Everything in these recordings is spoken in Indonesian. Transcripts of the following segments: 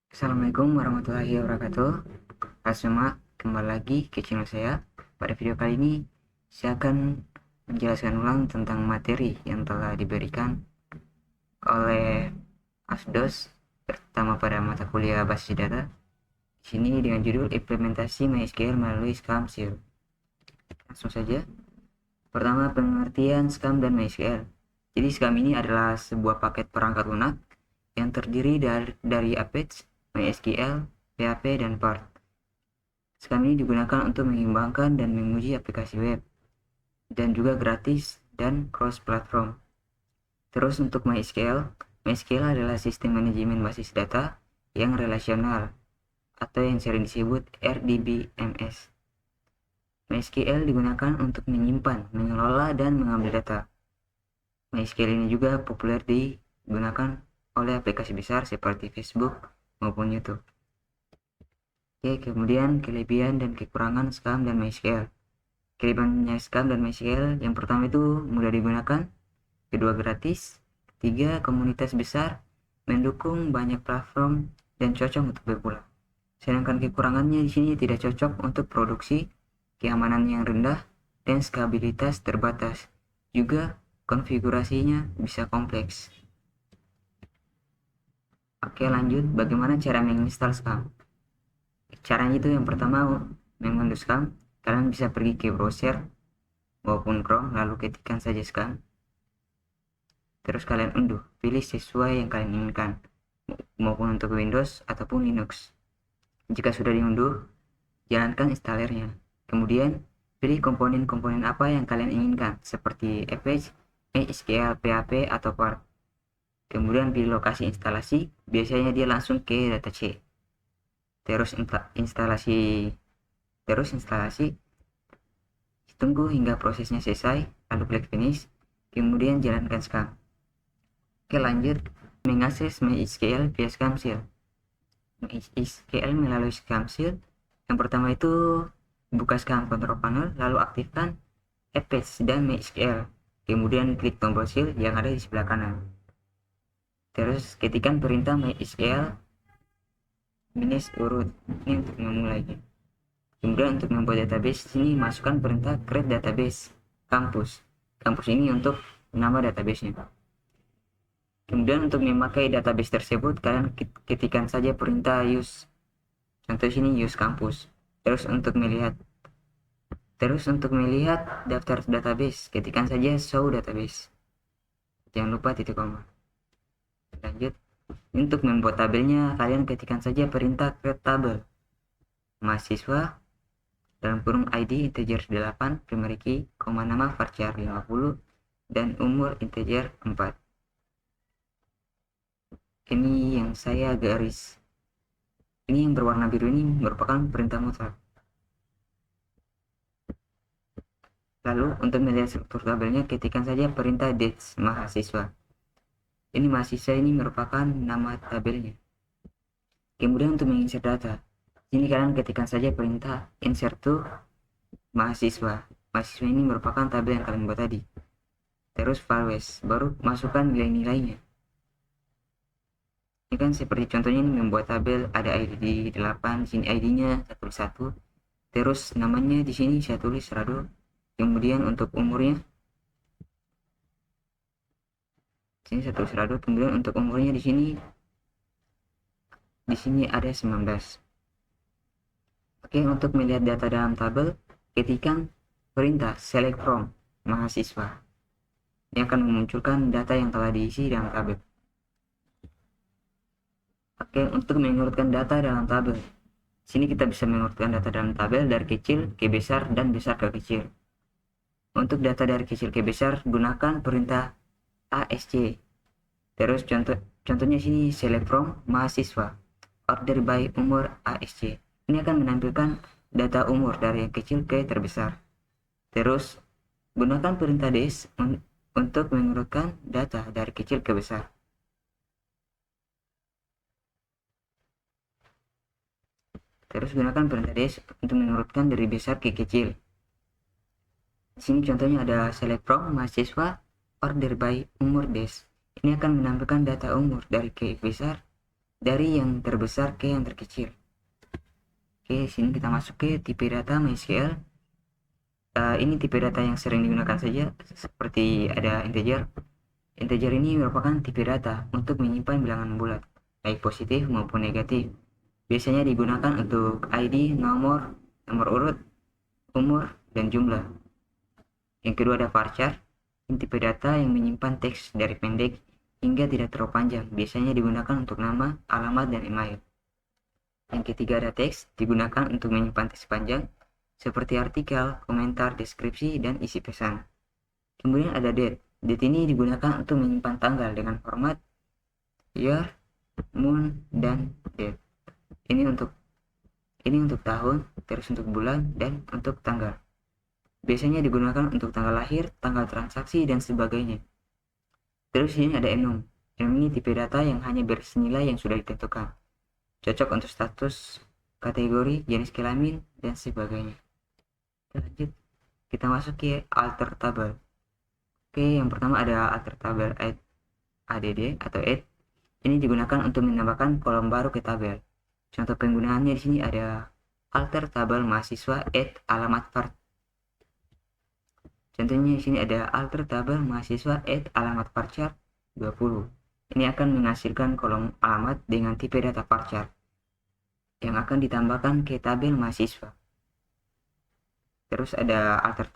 Assalamualaikum warahmatullahi wabarakatuh. Halo semua, kembali lagi ke channel saya. Pada video kali ini, saya akan menjelaskan ulang tentang materi yang telah diberikan oleh Asdos, terutama pada mata kuliah basis data. Di sini dengan judul implementasi MySQL melalui SCAMSIL. Langsung saja. Pertama, pengertian SCAM dan MySQL. Jadi SCAM ini adalah sebuah paket perangkat lunak yang terdiri dari Apache, MySQL, PHP, dan Part. SCAM ini digunakan untuk mengembangkan dan menguji aplikasi web, dan juga gratis dan cross-platform. Terus untuk MySQL, MySQL adalah sistem manajemen basis data yang relasional, atau yang sering disebut RDBMS. MySQL digunakan untuk menyimpan, mengelola, dan mengambil data. MySQL ini juga populer digunakan oleh aplikasi besar seperti Facebook maupun YouTube. Oke, kemudian kelebihan dan kekurangan SCAM dan MySQL. Kelebihannya SCAM dan MySQL, yang pertama itu mudah digunakan, kedua gratis, ketiga komunitas besar, mendukung banyak platform, dan cocok untuk berulang. Sedangkan kekurangannya di sini tidak cocok untuk produksi, keamanan yang rendah, dan skabilitas terbatas. Juga konfigurasinya bisa kompleks. Oke, lanjut, bagaimana cara menginstal SCAM? Caranya itu yang pertama, mengunduh SCAM. Kalian bisa pergi ke browser maupun Chrome, lalu ketikkan saja SCAM. Terus kalian unduh, pilih sesuai yang kalian inginkan, maupun untuk Windows ataupun Linux. Jika sudah diunduh, jalankan installernya. Kemudian, pilih komponen-komponen apa yang kalian inginkan, seperti Apache, MySQL, PHP, atau Part. Kemudian pilih lokasi instalasi, biasanya dia langsung ke data C. Terus instalasi, tunggu hingga prosesnya selesai, lalu klik finish, kemudian jalankan SCAM. Oke, lanjut, mengakses MySQL via SCAMSIL. MySQL melalui SCAMSIL, yang pertama itu buka SCAM control panel, lalu aktifkan Apache dan MySQL, kemudian klik tombol shield yang ada di sebelah kanan. Terus ketikkan perintah MySQL minus urut, ini untuk memulainya. Kemudian untuk membuat database, sini masukkan perintah create database kampus. Kampus ini untuk nama database-nya. Kemudian untuk memakai database tersebut, kalian ketikkan saja perintah use. Contoh sini use kampus. Terus untuk melihat daftar database, ketikkan saja show database. Jangan lupa titik koma. Lanjut. Untuk membuat tabelnya, kalian ketikkan saja perintah create table. Mahasiswa dalam kurung ID integer 8, primary key, nama varchar 50, dan umur integer 4. Ini yang saya garis. Ini yang berwarna biru ini merupakan perintah mutlak. Lalu untuk melihat struktur tabelnya, ketikkan saja perintah dates mahasiswa. Ini mahasiswa ini merupakan nama tabelnya. Kemudian untuk menginsert data, sini kalian ketikkan saja perintah insert to mahasiswa. Mahasiswa ini merupakan tabel yang kalian buat tadi. Terus files, baru masukkan nilai-nilainya. Ini kan seperti contohnya ini membuat tabel, ada ID 8, sini ID-nya saya tulis 1. Terus namanya di sini saya tulis Rado. Kemudian untuk umurnya, sini saya tulis Rado. Kemudian untuk umurnya di sini ada 19. Oke, untuk melihat data dalam tabel, ketikkan perintah select from mahasiswa. Ini akan memunculkan data yang telah diisi dalam tabel. Oke, untuk mengurutkan data dalam tabel, sini kita bisa mengurutkan data dalam tabel dari kecil ke besar dan besar ke kecil. Untuk data dari kecil ke besar, gunakan perintah ASC. Terus contohnya sini select from mahasiswa, order by umur ASC. Ini akan menampilkan data umur dari yang kecil ke terbesar. Terus gunakan perintah des untuk mengurutkan data dari kecil ke besar. Terus gunakan perintah des untuk mengurutkan dari besar ke kecil. Di sini contohnya ada select from mahasiswa, order by umur des. Ini akan menampilkan data umur dari ke besar dari yang terbesar ke yang terkecil. Oke, sini kita masuk ke tipe data MySQL. Ini tipe data yang sering digunakan saja, seperti ada integer. Integer ini merupakan tipe data untuk menyimpan bilangan bulat, baik positif maupun negatif. Biasanya digunakan untuk ID, nomor urut, umur, dan jumlah. Yang kedua ada varchar, tipe data yang menyimpan teks dari pendek hingga tidak terlalu panjang, biasanya digunakan untuk nama, alamat, dan email. Yang ketiga ada teks, digunakan untuk menyimpan teks panjang, seperti artikel, komentar, deskripsi, dan isi pesan. Kemudian ada date. Date ini digunakan untuk menyimpan tanggal dengan format year, month, dan date. Ini untuk tahun, terus untuk bulan, dan untuk tanggal. Biasanya digunakan untuk tanggal lahir, tanggal transaksi, dan sebagainya. Terus ini ada enum. Enum ini tipe data yang hanya berisi nilai yang sudah ditentukan. Cocok untuk status, kategori, jenis kelamin, dan sebagainya. Kita lanjut. Kita masuk ke alter table. Oke, yang pertama ada alter table add atau add. Ini digunakan untuk menambahkan kolom baru ke tabel. Contoh penggunaannya di sini ada alter tabel mahasiswa add alamat var. Contohnya di sini ada alter tabel mahasiswa add alamat varchar 20. Ini akan menghasilkan kolom alamat dengan tipe data varchar yang akan ditambahkan ke tabel mahasiswa. Terus ada alter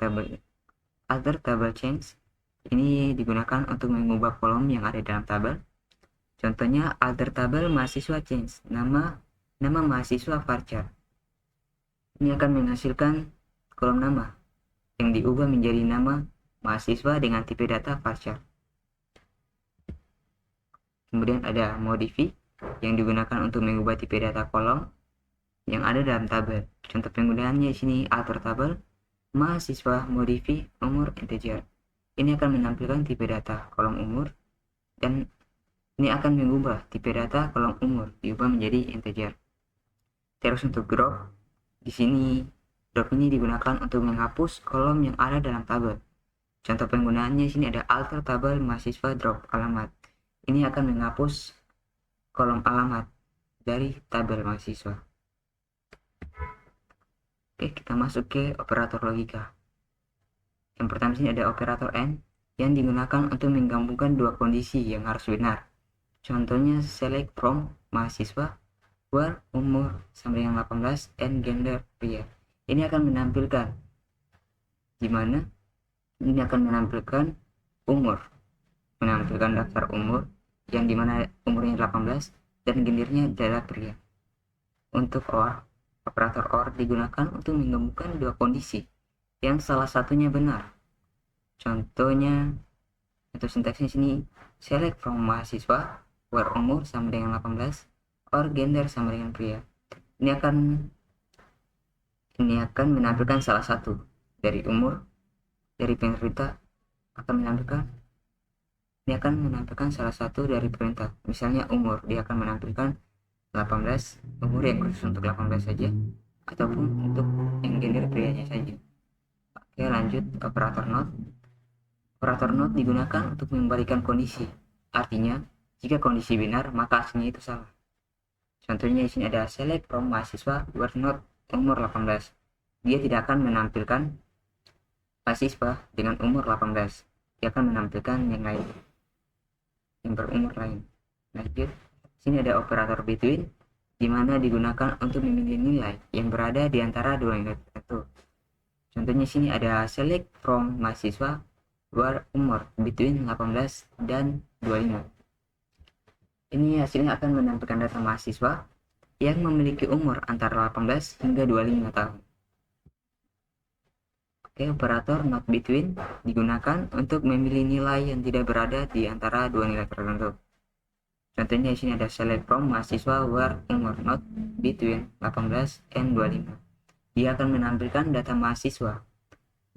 table change. Ini digunakan untuk mengubah kolom yang ada dalam tabel. Contohnya alter tabel mahasiswa change nama mahasiswa varchar. Ini akan menghasilkan kolom nama yang diubah menjadi nama mahasiswa dengan tipe data varchar. Kemudian ada modify yang digunakan untuk mengubah tipe data kolom yang ada dalam tabel. Contoh penggunaannya di sini alter tabel mahasiswa modify umur integer. Ini akan menampilkan tipe data kolom umur dan ini akan mengubah tipe data kolom umur diubah menjadi integer. Terus untuk drop, di sini drop ini digunakan untuk menghapus kolom yang ada dalam tabel. Contoh penggunaannya di sini ada alter tabel mahasiswa drop alamat. Ini akan menghapus kolom alamat dari tabel mahasiswa. Oke, kita masuk ke operator logika. Yang pertama sini ada operator AND yang digunakan untuk menggabungkan dua kondisi yang harus benar. Contohnya select from mahasiswa where umur sama dengan 18 and gender pria. Ini akan menampilkan menampilkan daftar umur yang dimana umurnya 18 dan gendernya adalah pria. Untuk OR, operator OR digunakan untuk menggabungkan dua kondisi yang salah satunya benar. Contohnya atau sintaksnya sini select from mahasiswa where umur sama dengan 18 or gender sama dengan pria. Ini akan menampilkan salah satu dari umur dari pemerintah ini akan menampilkan salah satu dari perintah. Misalnya umur, dia akan menampilkan 18, umur yang khusus untuk 18 saja ataupun untuk yang gender prianya saja. Oke, lanjut operator not. Operator not digunakan untuk membalikan kondisi. Artinya, jika kondisi benar, maka aslinya itu salah. Contohnya di sini ada select from mahasiswa where not umur 18. Dia tidak akan menampilkan mahasiswa dengan umur 18. Dia akan menampilkan yang lain, yang berumur lain. Lanjut, sini ada operator between, di mana digunakan untuk memilih nilai yang berada di antara dua nilai tertentu. Contohnya sini ada select from mahasiswa where umur between 18 dan 25. Ini hasilnya akan menampilkan data mahasiswa yang memiliki umur antara 18 hingga 25 tahun. Oke, operator not between digunakan untuk memilih nilai yang tidak berada di antara dua nilai tertentu. Contohnya di sini ada select from mahasiswa where umur not between 18 and 25. Dia akan menampilkan data mahasiswa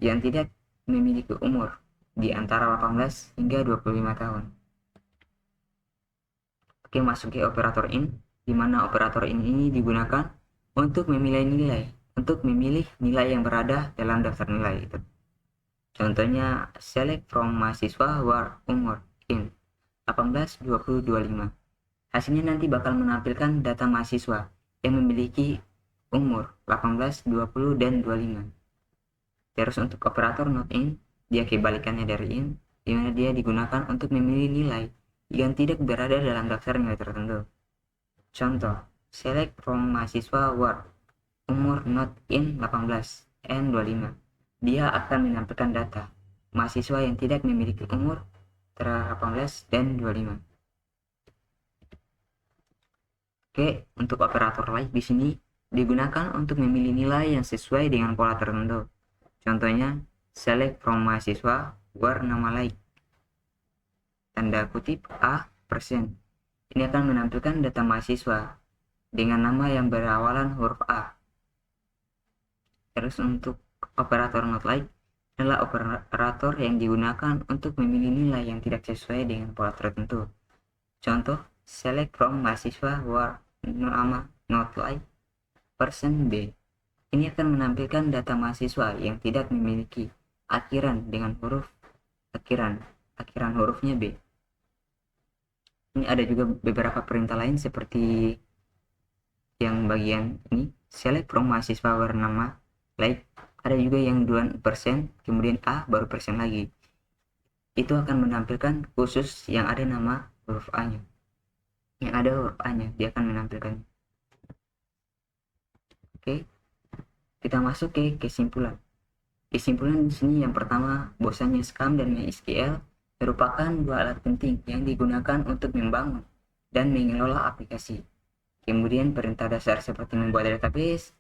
yang tidak memiliki umur di antara 18 hingga 25 tahun. Oke, masuk ke operator in, di mana operator in ini digunakan untuk memilih nilai yang berada dalam daftar nilai itu. Contohnya select from mahasiswa where umur in 18, 20, 25. Hasilnya nanti bakal menampilkan data mahasiswa yang memiliki umur 18, 20, dan 25. Terus untuk operator not in, dia kebalikannya dari in, di mana dia digunakan untuk memilih nilai yang tidak berada dalam daftar nilai tertentu. Contoh, select from mahasiswa Word, umur not in 18 and 25. Dia akan menampilkan data mahasiswa yang tidak memiliki umur antara 18 dan 25. Oke, untuk operator like di sini digunakan untuk memilih nilai yang sesuai dengan pola tertentu. Contohnya, select from mahasiswa where nama like, tanda kutip A%. Ini akan menampilkan data mahasiswa dengan nama yang berawalan huruf A. Terus untuk operator not like adalah operator yang digunakan untuk memilih nilai yang tidak sesuai dengan pola tertentu. Contoh, select from mahasiswa where nama not like person B. Ini akan menampilkan data mahasiswa yang tidak memiliki akhiran dengan huruf akhiran hurufnya B. Ini ada juga beberapa perintah lain seperti yang bagian ini, select from mahasiswa bernama like, ada juga yang 2%, kemudian A baru persen lagi. Itu akan menampilkan khusus yang ada nama huruf A-nya. Yang ada huruf A-nya, dia akan menampilkan. Oke, kita masuk ke kesimpulan. Kesimpulan di sini yang pertama, bosannya Scam dan MySQL merupakan dua alat penting yang digunakan untuk membangun dan mengelola aplikasi. Kemudian perintah dasar seperti membuat database,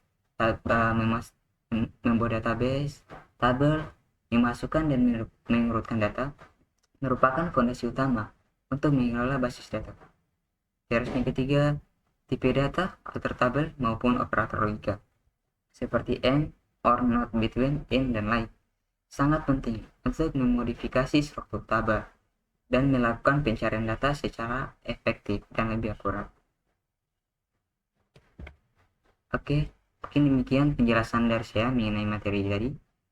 tabel, memasukkan dan mengurutkan data merupakan fondasi utama untuk mengelola basis data. Terus yang ketiga, tipe data, alter tabel maupun operator logika seperti and, or, not, between, in, dan like sangat penting untuk memodifikasi struktur tabel dan melakukan pencarian data secara efektif dan lebih akurat. Oke, mungkin demikian penjelasan dari saya mengenai materi tadi.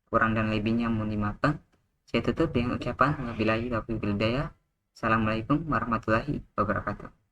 Kurang dan lebihnya mohon dimaafkan. Saya tutup dengan ucapan wabillahi taufiq wal hidayah. Assalamualaikum warahmatullahi wabarakatuh.